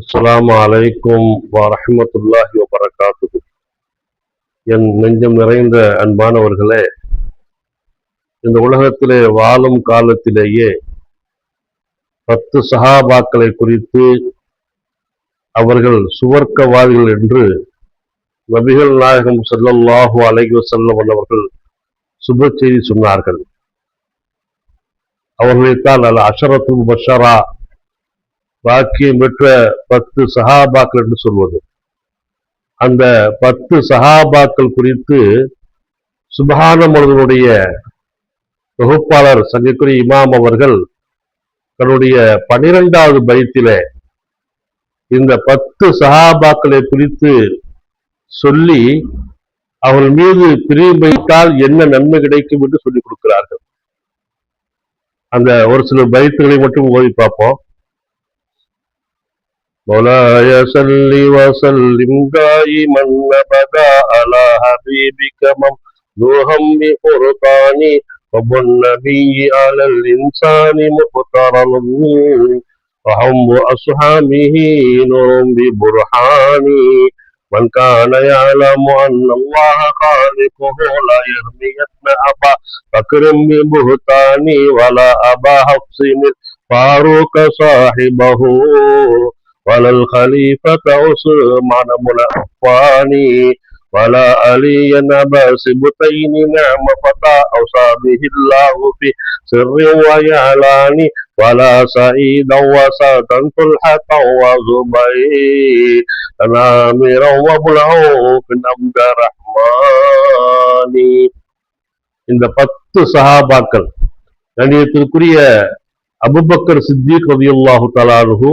அஸ்ஸலாமு அலைக்கும் வரஹ்மத்துல்லாஹி வபரகாத்துஹு. என் நெஞ்சம் நிறைந்த அன்பானவர்களே, இந்த உலகத்திலே வாழும் காலத்திலேயே 10 சஹாபாக்களை குறித்து அவர்கள் சுவர்க்கவாதிகள் என்று நபிகள் நாயகம் ஸல்லல்லாஹு அலைஹி வஸல்லம் அவர்கள் சுப செய்தி சொன்னார்கள். அவர்களைத்தான் அல் அஷரத்துல் முபஷ்ஷரா, பாக்கியம் பெற்ற 10 சஹாபாக்கள் என்று சொல்வது. அந்த 10 சஹாபாக்கள் குறித்து சுப்ஹானல்லாஹ்வுடைய தொகுப்பாளர் சங்கைக்குரிய இமாம் அவர்கள் தன்னுடைய 12வது பைத்திலே இந்த 10 சஹாபாக்களை குறித்து சொல்லி அவர்கள் மீது பிரியம் வைத்தால் என்ன நன்மை கிடைக்கும் என்று சொல்லிக் கொடுக்கிறார்கள். அந்த ஒரு சில பைத்துகளை மட்டும் ஓதி பார்ப்போம். مولاي صل وسلم دائما ابدا على حبيبك ممدوحا بفرقان رب النبي على الانسان مفترض وهم اصحابه نور ببرهان من كان يعلم ان الله خالقه لا يرمين ابا بكر ببهتان ولا ابا حفص الفاروق صاحبه ولا الخليفة عثمان بن عفان ولا علي أبا سبتين نعم فتى أوصى به الله في سر وإعلان ولا سعيدا وسعدا طلحة وزبير نامرا وابن عوف عبد الرحمن. இந்த 10 சஹாபாக்கள் கண்ணியத்திற்குரிய அபூபக்கர் சித்திக் ரலியல்லாஹு தஆலா அன்ஹு,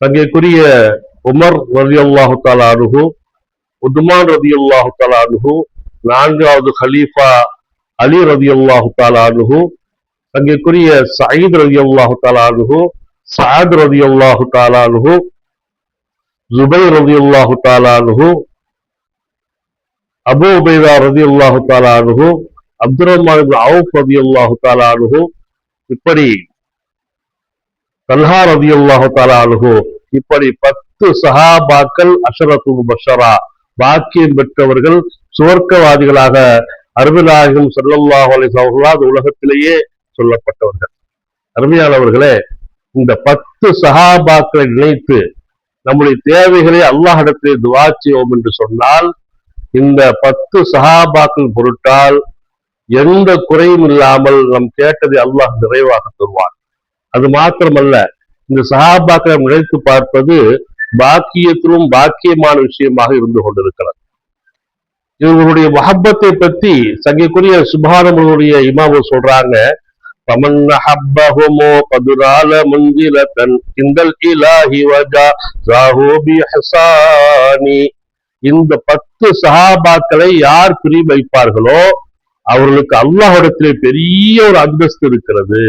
சங்கைக்குரிய உமர் ரலியல்லாஹு தஆலா அன்ஹு, உத்மான் ரலியல்லாஹு தஆலா அன்ஹு, 4வது கலீஃபா அலி ரலியல்லாஹு தஆலா அன்ஹு, சங்கைக்குரிய சயீத் ரலியல்லாஹு தஆலா அன்ஹு, சஅத் ரலியல்லாஹு தஆலா அன்ஹு, ஜுபைர் ரலியல்லாஹு தஆலா அன்ஹு, அபூ உபைதா ரலியல்லாஹு தஆலா அன்ஹு, அப்துர்ரஹ்மான் இப்னு அவுஃப் ரலியல்லாஹு தஆலா அன்ஹு, இப்படி தல்ஹா ரலியல்லாஹு தஆலா அன்ஹு, இப்படி 10 சஹாபாக்கள் அஷரத்துல் முபஷ்ஷரா, பாக்கியம் பெற்றவர்கள், சுவர்க்கவாதிகளாக அருமைநாயகம் ஸல்லல்லாஹு அலைஹி வஸல்லம் உலகத்திலேயே சொல்லப்பட்டவர்கள். அருமையானவர்களே, இந்த 10 சஹாபாக்களை நினைத்து நம்முடைய தேவைகளை அல்லாஹ்விடத்திலே துஆ செய்வோம் என்று சொன்னால், இந்த 10 சஹாபாக்கள் பொருட்டால் எந்த குறையும் இல்லாமல் நம் கேட்டதை அல்லாஹ் நிறைவாக தருவான். அது மாத்திரமல்ல, இந்த சஹாபாக்களை நினைத்து பார்ப்பது பாக்கியத்திலும் பாக்கியமான விஷயமாக இருந்து கொண்டிருக்கிறது. இவர்களுடைய மஹப்பத்தை பற்றி சங்கைக்குரிய சுப்ஹானல்லாஹ்வுடைய இமாம் சொல்றாங்க. ஃபமன் அஹப்பஹுமு கதுரால முன்ஜிலத்தன் இந்தல் இலாஹி வஜாஹு பிஹ்சானி. இந்த 10 சஹாபாக்களை யார் பிரியம் வைப்பார்களோ அவர்களுக்கு அல்லாஹ்விடத்திலே பெரிய ஒரு அந்தஸ்து இருக்கிறது.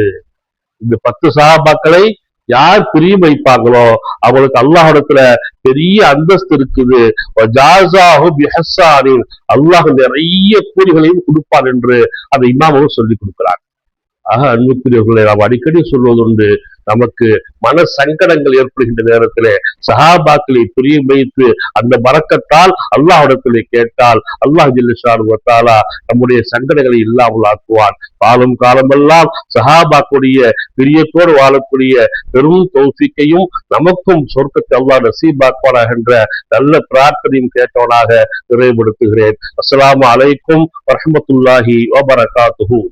இந்த 10 சஹாபாக்களை யார் பிரியம் வைப்பாங்களோ அவங்களுக்கு அல்லாஹ்விடத்துல பெரிய அந்தஸ்து இருக்குது. அல்லாஹ் நிறைய கூலிகளையும் கொடுப்பான் என்று அந்த இமாமும் சொல்லி கொடுக்கிறார். ஆக அன்புக்குரியவர்களை நாம் அடிக்கடி சொல்வதுண்டு, நமக்கு மன சங்கடங்கள் ஏற்படுகின்ற நேரத்திலே சஹாபாக்களை பிரியம் வைத்து அந்த பரக்கத்தால் அல்லாஹ்விடத்திலே கேட்டால் அல்லாஹ் ஜல்ல ஷானஹு வ தஆலா நம்முடைய சங்கடங்களை இல்லாமல் ஆக்குவான். வாழும் காலமெல்லாம் சஹாபாக்களுடைய பிரியத்தோடு வாழக்கூடிய பெரும் தௌஃபீக்கையும் நமக்கும் சொர்க்கத்தை அல்லாஹ் நசீபாக்குவானாக என்ற நல்ல பிரார்த்தனையும் கேட்டவனாக நிறைவுபடுத்துகிறேன். அஸ்ஸலாமு அலைக்கும் வரஹ்மத்துல்லாஹி வபரகாத்துஹு.